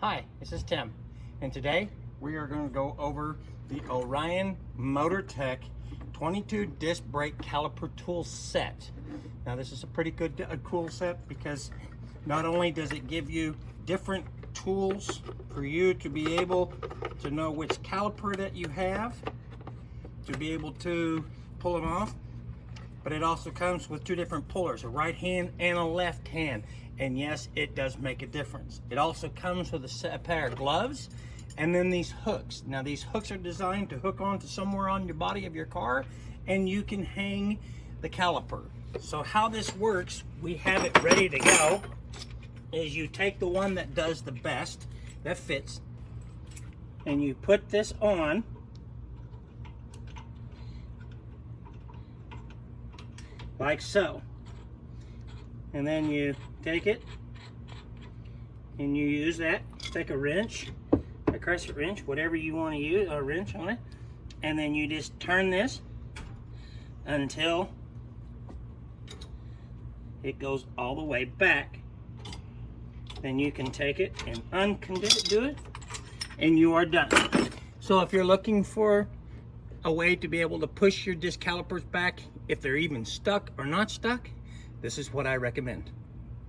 Hi, this is Tim, and today we are going to go over the Orion Motor Tech 22 disc brake caliper tool set. Now this is a pretty good, cool set because not only does it give you different tools for you to be able to know which caliper that you have, to be able to pull them off, but it also comes with two different pullers, a right hand and a left hand. And yes, it does make a difference. It also comes with a pair of gloves and then these hooks. Now these hooks are designed to hook onto somewhere on your body of your car and you can hang the caliper. So how this works, we have it ready to go, is you take the one that does the best, that fits, and you put this on. Like so. And then you take it and you use that, take a wrench, a crescent wrench, whatever you want to use, a wrench on it, and then you just turn this until it goes all the way back. Then you can take it and undo it, and you are done. So if you're looking for a way to be able to push your disc calipers back, if they're even stuck or not stuck, this is what I recommend.